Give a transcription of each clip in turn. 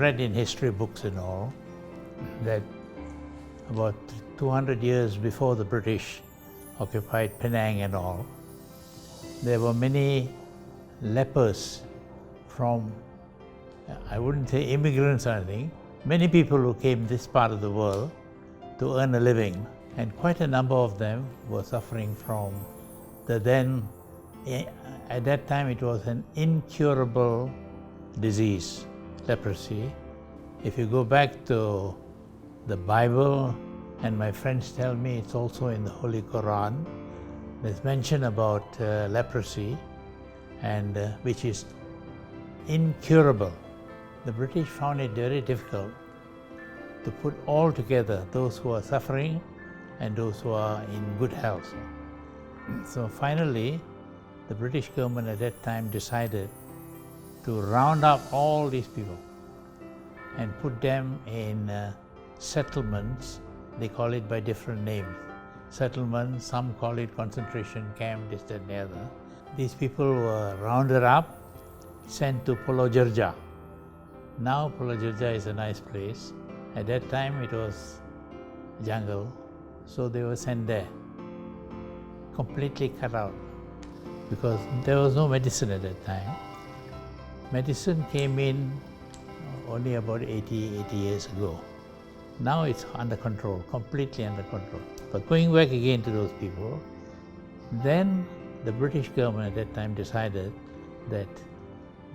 read in history books and all that about 200 years before the British occupied Penang and all, there were many lepers from, I wouldn't say immigrants or anything, many people who came this part of the world to earn a living, and quite a number of them were suffering from the then, at that time it was an incurable disease, leprosy. If you go back to the Bible, and my friends tell me it's also in the Holy Quran, there's mention about leprosy, and which is incurable. The British found it very difficult to put all together those who are suffering and those who are in good health. So finally, the British government at that time decided to round up all these people and put them in settlements. They call it by different names. Settlements, some call it concentration camp, this, that, and the other. These people were rounded up, sent to Pulau Jerjah. Now Pulau Jerjah is a nice place. At that time it was jungle, so they were sent there, completely cut out, because there was no medicine at that time. Medicine came in only about 80 years ago. Now it's under control, completely under control. But going back again to those people, then the British government at that time decided that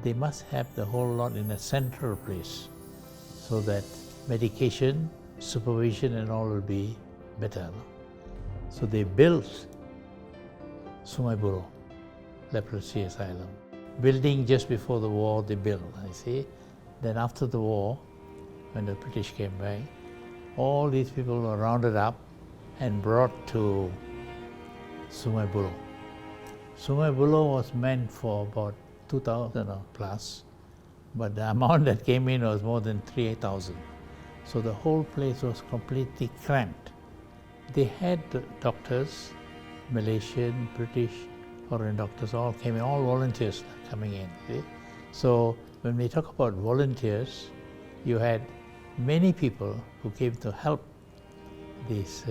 they must have the whole lot in a central place so that medication, supervision and all will be better. So they built Sungai Buloh, Leprosy Asylum. Building just before the war they built, I see. Then after the war, when the British came back, all these people were rounded up and brought to Sungai Buloh. Sungai Buloh was meant for about 2,000 or plus, but the amount that came in was more than 3,000. So the whole place was completely cramped. They had doctors, Malaysian, British, foreign doctors, all came in, all volunteers coming in. See? So when we talk about volunteers, you had many people who came to help these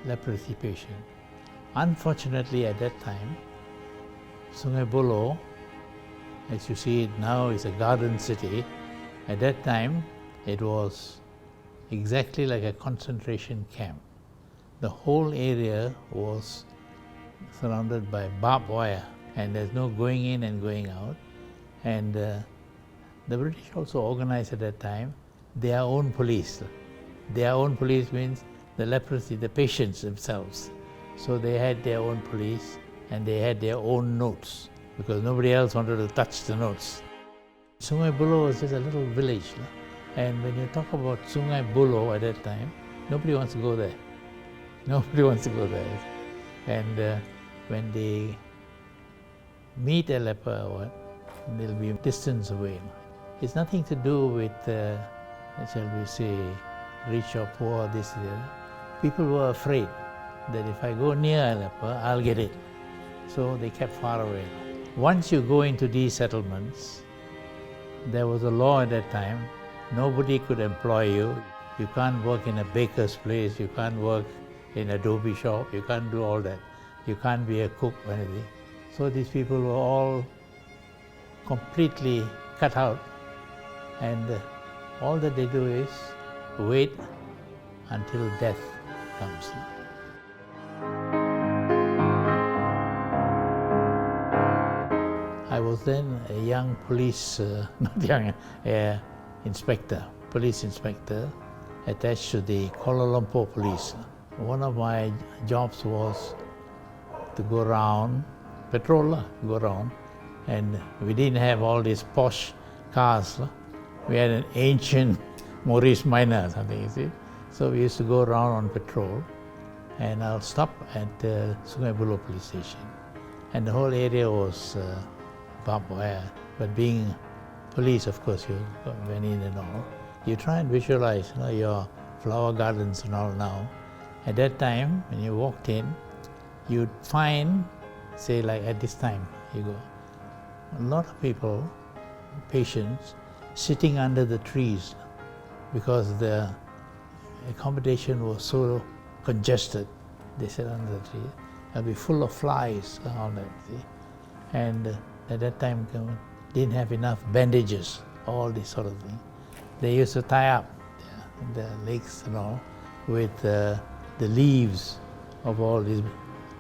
leprosy patients. Unfortunately, at that time, Sungai Buloh, as you see it now, is a garden city. At that time, it was exactly like a concentration camp. The whole area was surrounded by barbed wire, and there's no going in and going out. And the British also organized at that time their own police. Their own police means the leprosy, the patients themselves. So they had their own police and they had their own notes because nobody else wanted to touch the notes. Sungai Buloh was just a little village. And when you talk about Sungai Buloh at that time, nobody wants to go there. Nobody wants to go there. And when they meet a leper or what, they'll be distance away. It's nothing to do with, shall we say, rich or poor, this, that. People were afraid that if I go near a leper, I'll get it. So they kept far away. Once you go into these settlements, there was a law at that time, nobody could employ you. You can't work in a baker's place, you can't work in a adobe shop, you can't do all that. You can't be a cook or anything. So these people were all completely cut out, and all that they do is wait until death comes. I was then a young police, not young, inspector, police inspector attached to the Kuala Lumpur police. One of my jobs was to go around, patrol, go around, and we didn't have all these posh cars. We had an ancient Maurice Minor or something, you see. So we used to go around on patrol, and I'll stop at Sungai Buloh police station. And the whole area was barbed wire. But being police, of course, you went in and all. You try and visualize, your flower gardens and all now. At that time, when you walked in, you'd find, say like at this time, you go, a lot of people, patients, sitting under the trees because the accommodation was so congested. They sat under the tree. It'll be full of flies and all that, see. And at that time, didn't have enough bandages, all this sort of thing. They used to tie up the legs and all with the leaves of all these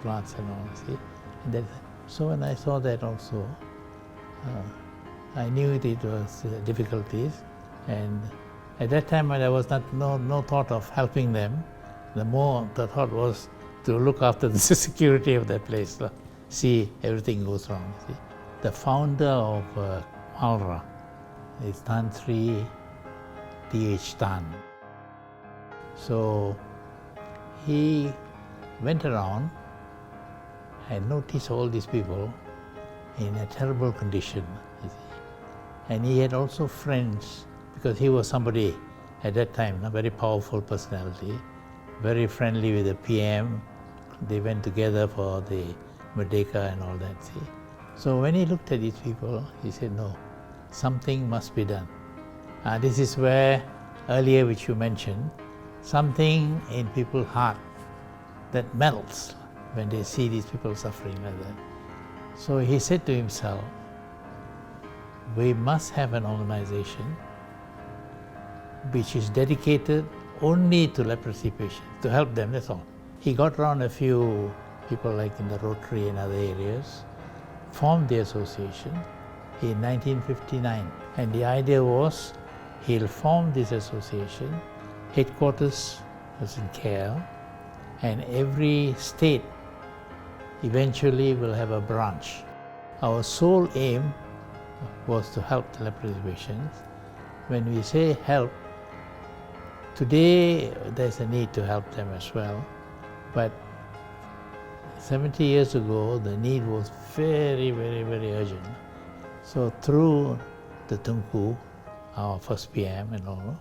plants and all, see. And so when I saw that also, I knew it was difficulties, and at that time there was no thought of helping them. The thought was to look after the security of that place, see everything goes wrong. See. The founder of MALRA is Tan Sri T.H. Tan. So he went around and noticed all these people in a terrible condition. And he had also friends, because he was somebody at that time, a very powerful personality, very friendly with the PM. They went together for the Merdeka and all that, see. So when he looked at these people, he said, no, something must be done. This is where, earlier which you mentioned, something in people's heart that melts when they see these people suffering like that. So he said to himself, we must have an organization which is dedicated only to leprosy patients, to help them, that's all. He got around a few people like in the Rotary and other areas, formed the association in 1959. And the idea was, he'll form this association, headquarters was in KL, and every state eventually will have a branch. Our sole aim was to help the leprosy patients. When we say help, today there's a need to help them as well, but 70 years ago the need was very, very, very urgent. So through the Tunku, our first PM and all,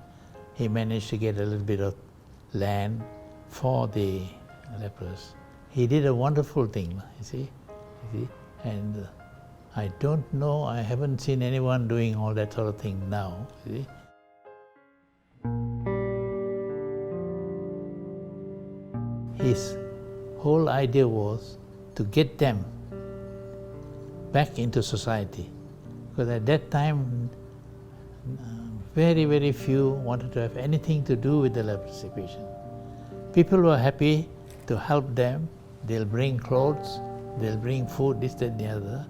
he managed to get a little bit of land for the lepers. He did a wonderful thing, you see, and I don't know, I haven't seen anyone doing all that sort of thing now, you see. His whole idea was to get them back into society, because at that time very, very few wanted to have anything to do with the leprosy patient. People were happy to help them. They'll bring clothes, they'll bring food, this, that, and the other,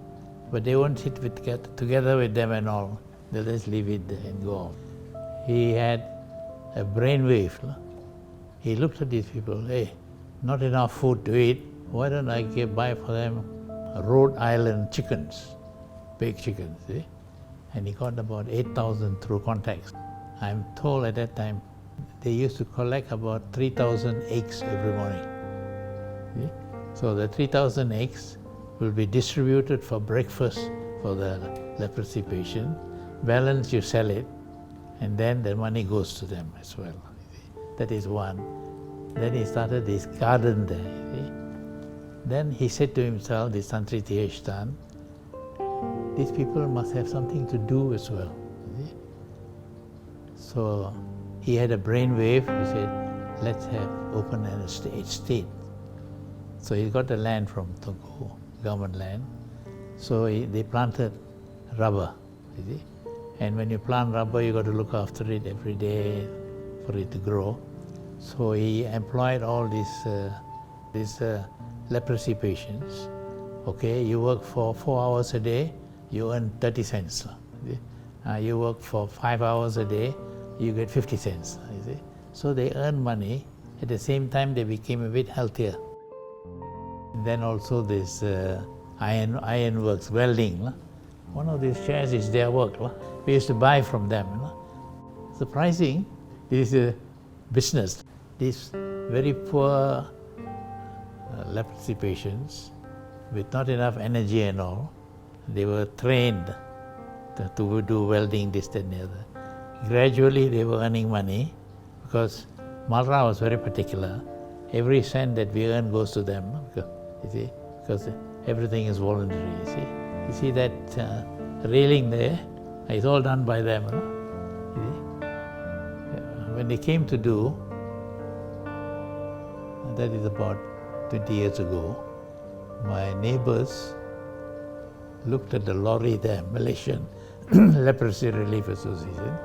but they won't sit together with them and all. They'll just leave it there and go off. He had a brainwave. He looked at these people, hey, not enough food to eat, why don't I buy for them Rhode Island chickens, baked chickens, see? And he got about 8,000 through contacts. I'm told at that time, they used to collect about 3,000 eggs every morning. See? So the 3,000 eggs will be distributed for breakfast for the leprosy patient. Balance, you sell it, and then the money goes to them as well. That is one. Then he started this garden there. See? Then he said to himself, this Santri T.H. Tan, these people must have something to do as well. See? So he had a brainwave. He said, let's open an estate. So he got the land from Tunku, government land. So they planted rubber. You see? And when you plant rubber, you got to look after it every day for it to grow. So he employed all these leprosy patients. Okay, you work for 4 hours a day, you earn 30 cents. You work for 5 hours a day, you get 50 cents. You see? So they earn money. At the same time, they became a bit healthier. And then also this iron works, welding. One of these chairs is their work. We used to buy from them. Surprising, this is a business. These very poor leprosy patients with not enough energy and all, they were trained to do welding, this, that, and the other. Gradually they were earning money because MALRA was very particular. Every cent that we earn goes to them, you see, because everything is voluntary, you see. You see that railing there, it's all done by them. When they came to do, that is about 20 years ago, my neighbors looked at the lorry there, Malaysian Leprosy Relief Association.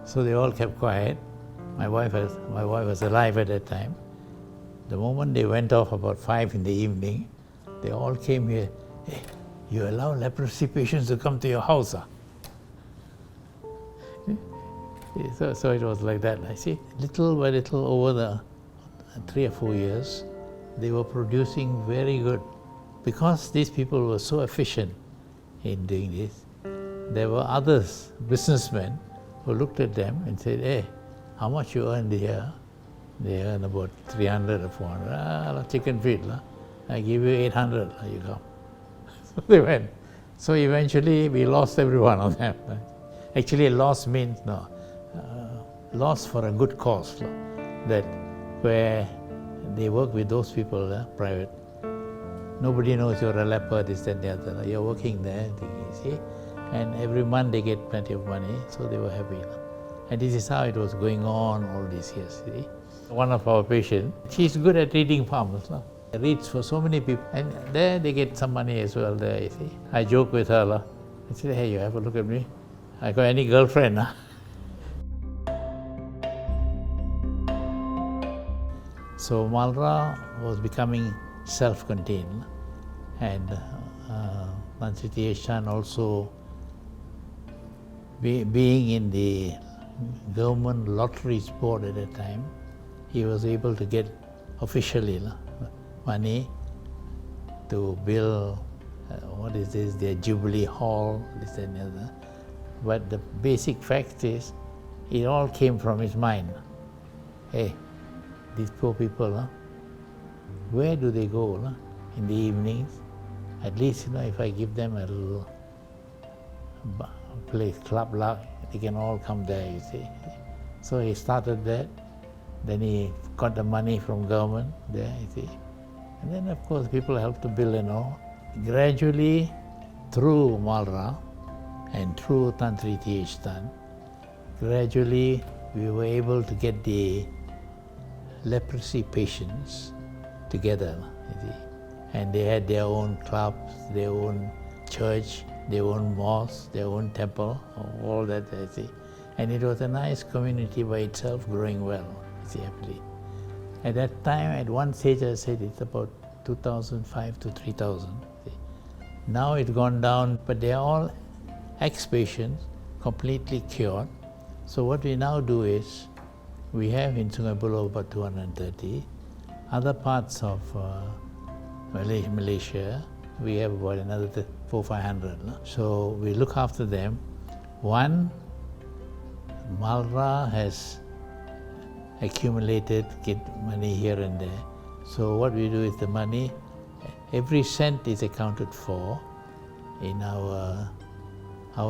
So they all kept quiet. My wife was alive at that time. The moment they went off about 5 in the evening, they all came here. Hey, you allow leprosy patients to come to your house? So it was like that. I see, little by little over the 3 or 4 years, they were producing very good. Because these people were so efficient in doing this, there were others, businessmen, who looked at them and said, hey, how much you earn here? They earn about 300 or 400. Chicken feet, I give you 800, you come. So they went. So eventually we lost every one of them. Actually, loss means loss for a good cause. That where they work with those people, private. Nobody knows you're a leper, this, that, the other. You're working there, you see. And every month they get plenty of money, so they were happy. And this is how it was going on all these years. See? One of our patients, she's good at reading palms. Reads for so many people, and there they get some money as well. There, you see. I joke with her. I said, hey, you have a look at me. I got any girlfriend? So MALRA was becoming self-contained, and Tansi Tieshan also, being in the government lotteries board at that time, he was able to get officially money to build, their Jubilee Hall, this and the other. But the basic fact is, it all came from his mind. Hey, these poor people, where do they go in the evenings? At least, if I give them a little place, club, they can all come there, you see. So he started that. Then he got the money from government there, you see. And then, of course, people helped to build and all. Gradually, through MALRA and through Tantri Tieshan, gradually we were able to get the leprosy patients together, you see. And they had their own clubs, their own church, their own mosque, their own temple, all that, you see. And it was a nice community by itself, growing well, you see, happily. At that time, at one stage, I said it's about 2,005 to 3,000. Now it's gone down, but they are all ex-patients, completely cured. So what we now do is, we have in Sungai Buloh about 230. Other parts of Malaysia, we have about another 400-500. So we look after them. One, MALRA has accumulated, get money here and there. So what we do is the money, every cent is accounted for. In our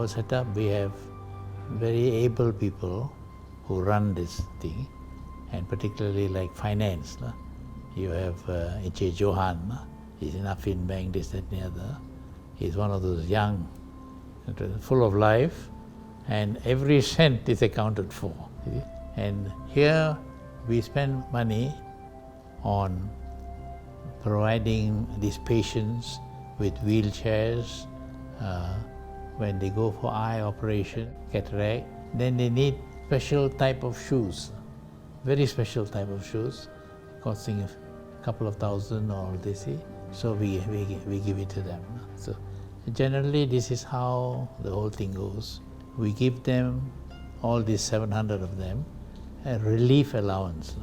setup, we have very able people who run this thing, and particularly like finance. You have Encik Johan, he's in Affin Bank, this, that, and the other. He's one of those young, full of life, and every cent is accounted for. And here we spend money on providing these patients with wheelchairs. When they go for eye operation, cataract, then they need special type of shoes, very special type of shoes, costing a couple of thousand or they see. So we give it to them. So generally this is how the whole thing goes. We give them, all these 700 of them, a relief allowance.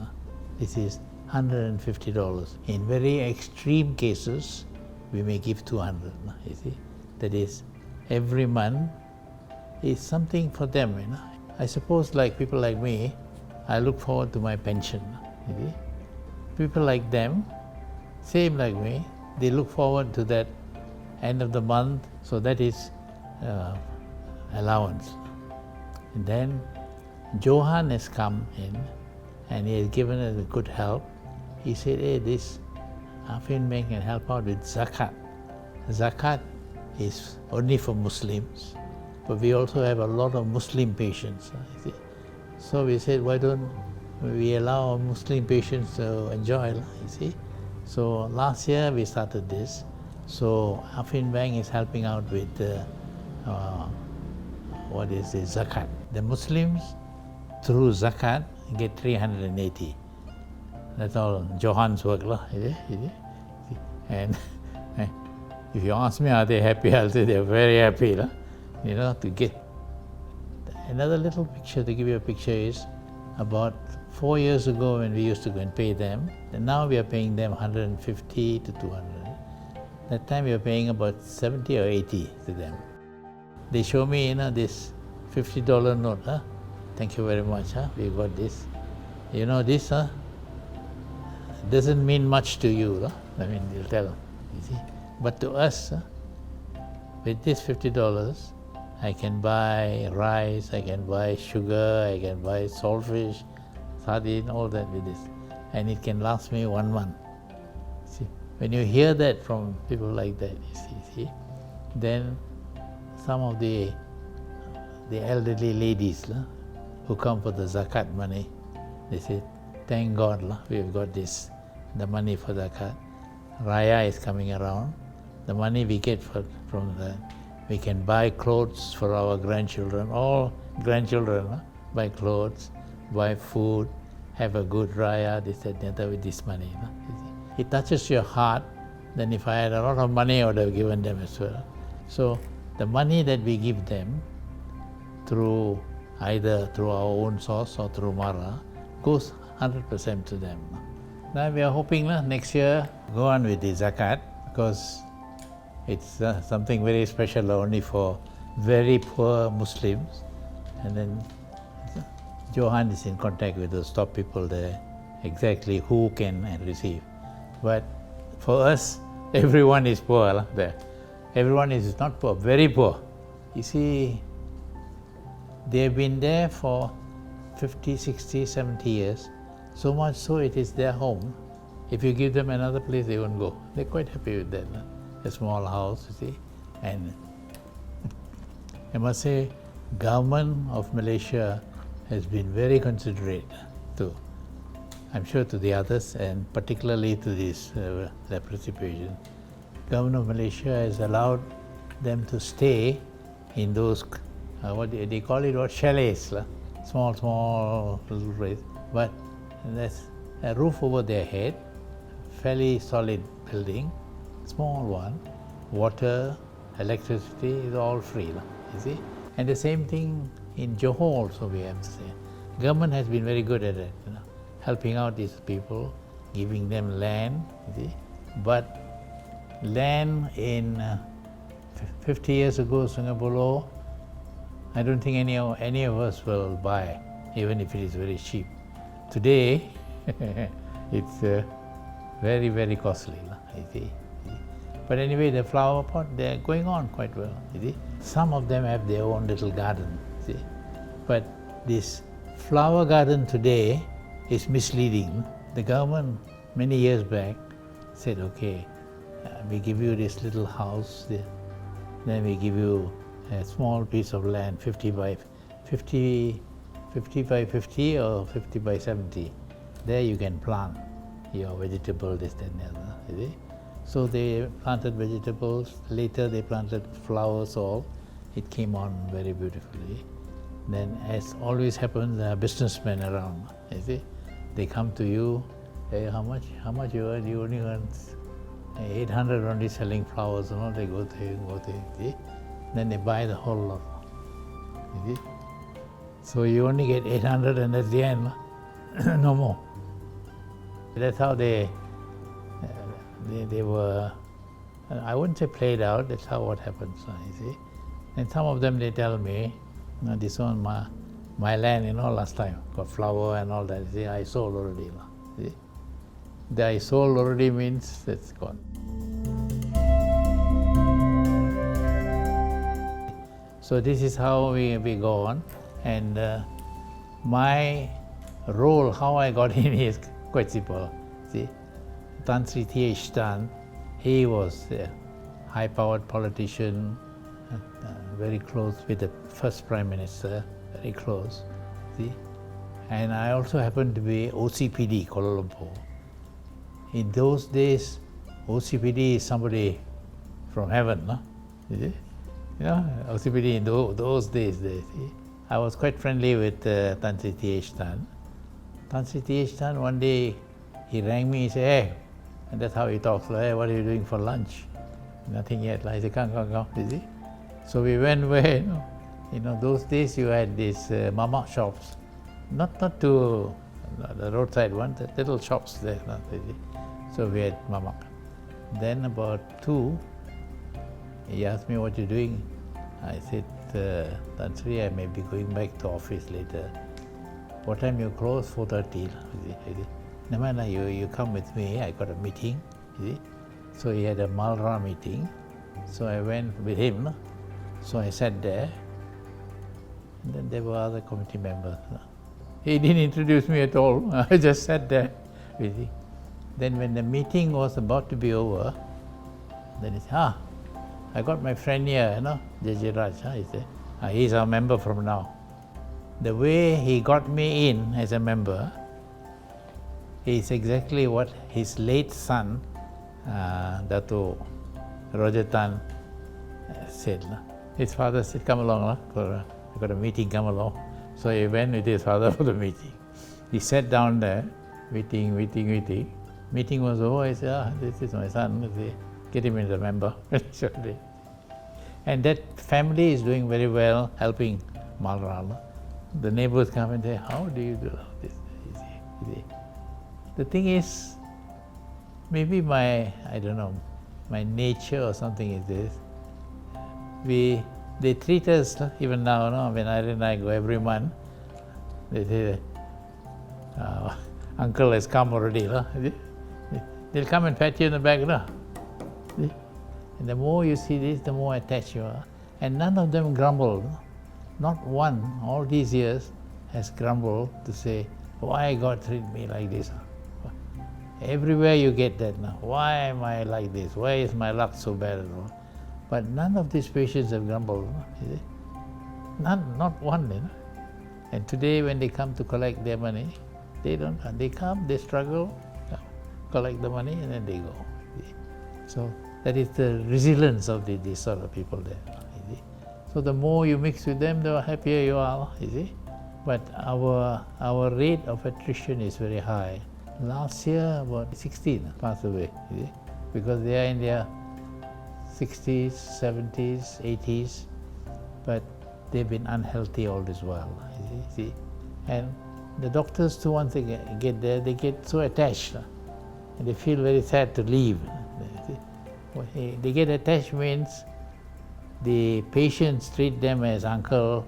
This is $150. In very extreme cases, we may give 200, you see. That is, every month is something for them, I suppose like people like me, I look forward to my pension, you see. People like them, same like me, they look forward to that end of the month, so that is allowance. And then Johan has come in and he has given us a good help. He said, hey, this Affin Bank can help out with zakat. Zakat is only for Muslims, but we also have a lot of Muslim patients. You see. So we said, why don't we allow Muslim patients to enjoy, you see. So last year we started this. So Afin Bank is helping out with what is the zakat. The Muslims through zakat get 380. That's all Johan's work, is it? And if you ask me, are they happy? I'll say they're very happy, to get. Another little picture, to give you a picture, is about 4 years ago when we used to go and pay them, and now we are paying them 150 to 200. That time we were paying about 70 or 80 to them. They show me, this $50 note, thank you very much, we got this. This doesn't mean much to you, they'll tell, you see. But to us, with this $50, I can buy rice, I can buy sugar, I can buy saltfish, sardine, all that with this. And it can last me 1 month. See, when you hear that from people like that, you see, then some of the elderly ladies who come for the zakat money, they say, thank God we've got this, the money for zakat. Raya is coming around. The money we get from that, we can buy clothes for our grandchildren, all grandchildren, buy clothes, buy food, have a good raya, this, that, and the other with this money. It touches your heart. Then if I had a lot of money, I would have given them as well. So the money that we give them, either through our own source or through MALRA, goes 100% to them. Now we are hoping next year go on with the zakat, because it's something very special only for very poor Muslims. And then Johan is in contact with those top people there, exactly who can receive. But for us, everyone is poor there. Everyone is not poor, very poor. You see, they've been there for 50, 60, 70 years, so much so it is their home. If you give them another place, they won't go. They're quite happy with that. A small house, you see. And I must say, government of Malaysia has been very considerate to, I'm sure, to the others, and particularly to these leprosy patients. Government of Malaysia has allowed them to stay in those, what they call it, chalets, small little place, but there's a roof over their head, fairly solid building, small one, water, electricity is all free, you see. And the same thing in Johor also, we have to say. Government has been very good at it, helping out these people, giving them land, you see. But land in 50 years ago, Singapore, I don't think any of us will buy, even if it is very cheap. Today, it's very, very costly, you see. But anyway, the flower pot, they're going on quite well, you see. Some of them have their own little garden, see. But this flower garden today is misleading. The government, many years back, said, okay, we give you this little house, then we give you a small piece of land, 50 by 50 or 50 by 70. There you can plant your vegetable, this, that, and the other, you see. So they planted vegetables, later they planted flowers all. It came on very beautifully. Then, as always happens, there are businessmen around, you see. They come to you, hey, how much you earn? You only earn 800 only selling flowers, they go there, see. Then they buy the whole lot, you see. So you only get 800 and that's the end, no more. That's how they were, I wouldn't say played out, that's how what happens, you see. And some of them, they tell me, this one, my land, last time, got flower and all that, you see, I sold already, see. The I sold already means it's gone. So this is how we go on, and my role, how I got in is quite simple, see. Tan Sri T.H. Tan, he was a high-powered politician, very close with the first Prime Minister, very close, see. And I also happened to be OCPD, Kuala Lumpur. In those days, OCPD is somebody from heaven, no? Is it? You know, OCPD in those days, see. I was quite friendly with Tan Sri T.H. Tan. Tan Sri T.H. Tan, one day, he rang me, he said, hey, and that's how he talks, like, hey, what are you doing for lunch? Nothing yet. Like, I said, come, you see. So we went where, you know, those days you had these mama shops, not to the roadside one, the little shops there. So we had mama. Then about 2, he asked me, what you doing? I said, Tan Sri, I may be going back to office later. What time you close? 4:30. Never mind, you come with me, I got a meeting. You see? So he had a MALRA meeting. So I went with him. No? So I sat there. And then there were other committee members. No? He didn't introduce me at all. I just sat there. You see? Then when the meeting was about to be over, then he said, I got my friend here, you know, J.J. Raj. He said, he's our member from now. The way he got me in as a member is exactly what his late son, Dato Roger Tan, said. His father said, come along, I got a meeting, come along. So he went with his father for the meeting. He sat down there, meeting. Meeting was over, I said, this is my son, get him as a member. And that family is doing very well, helping MALRA. The neighbors come and say, how do you do this? The thing is, maybe my nature or something is this. They treat us, even now, no? When Irene and I go every month, they say, uncle has come already. No? They'll come and pat you in the back. No? And the more you see this, the more attached you are. And none of them grumble. No? Not one, all these years, has grumbled to say, why God treat me like this? Everywhere you get that now. Why am I like this? Why is my luck so bad? But none of these patients have grumbled. Is it? None, not one. You know? And today when they come to collect their money, they don't. They come, they struggle, collect the money, and then they go. So that is the resilience of these sort of people there. So the more you mix with them, the happier you are, you see. But our rate of attrition is very high. Last year, about 16 passed away, you see, because they are in their 60s, 70s, 80s, but they've been unhealthy all this while, you see. And the doctors too, once they get there, they get so attached, and they feel very sad to leave. They get attached means the patients treat them as uncle,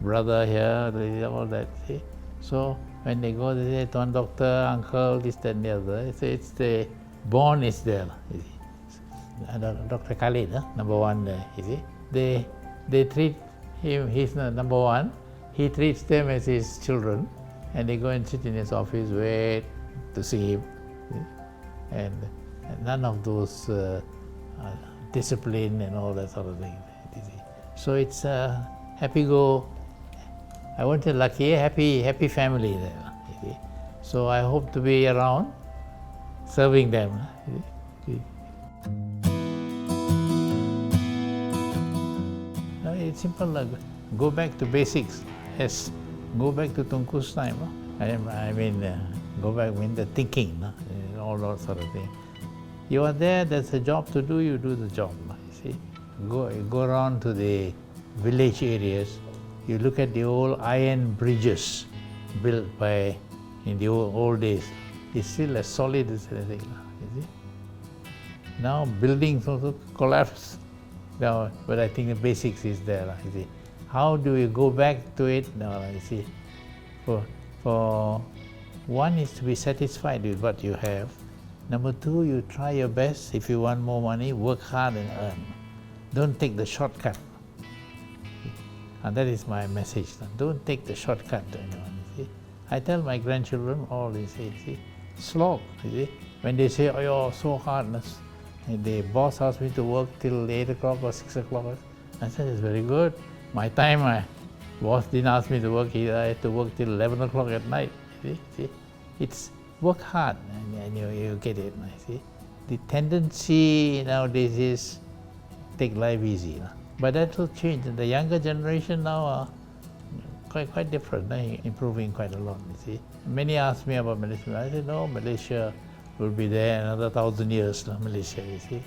brother here, all that. See? So when they go, they say, one doctor, uncle, this, that, and the other. So it's the bond is there. You see. Dr. Khalid, number one there. You see. They treat him, he's number one. He treats them as his children, and they go and sit in his office, wait to see him. See? And none of those discipline and all that sort of thing. So it's a happy-go, I won't say lucky, happy family there. So I hope to be around serving them. It's simple, go back to basics. Yes, go back to Tunku's time. I mean, go back with the thinking, all that sort of thing. You are there, there's a job to do, you do the job. You see? Go around to the village areas, you look at the old iron bridges built in the old days. It's still as solid as anything. You see? Now buildings also collapse. Now, but I think the basics is there. You see? How do you go back to it? Now, you see, for one is to be satisfied with what you have. Number two, you try your best. If you want more money, work hard and earn. Don't take the shortcut. And that is my message. Don't take the shortcut to anyone. You see? I tell my grandchildren all this, see, slog. You see? When they say, oh, you're so hard, and the boss asks me to work till 8 o'clock or 6 o'clock, I said, it's very good. My time, my boss didn't ask me to work either. I had to work till 11 o'clock at night. See? It's work hard and you get it. See? The tendency nowadays is take life easy. But that will change. The younger generation now are quite different, improving quite a lot. You see? Many ask me about Malaysia. I said, no, Malaysia will be there another 1,000 years. Malaysia, you see.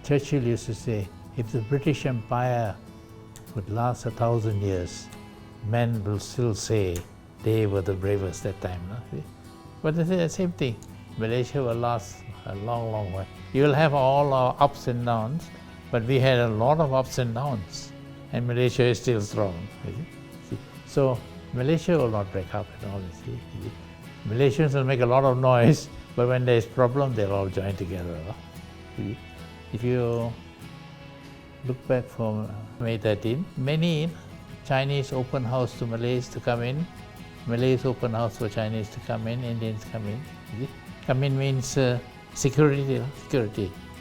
Churchill used to say, if the British Empire would last 1,000 years, men will still say they were the bravest that time. See? But they say the same thing. Malaysia will last a long, long while. You will have all our ups and downs, but we had a lot of ups and downs, and Malaysia is still strong. See? So Malaysia will not break up at all. See? Malaysians will make a lot of noise, but when there is problem, they'll all join together. See? If you look back from May 13, many Chinese open house to Malays to come in, Malays open house for Chinese to come in, Indians come in. See? Come in means security,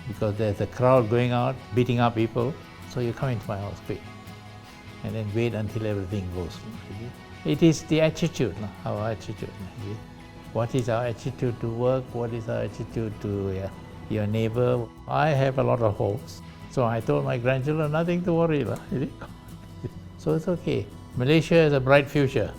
because there's a crowd going out, beating up people, so you come into my house quick, and then wait until everything goes. See? It is the attitude, our attitude. See? What is our attitude to work? What is our attitude to your neighbor? I have a lot of hopes. So I told my grandchildren, nothing to worry. So it's okay. Malaysia has a bright future.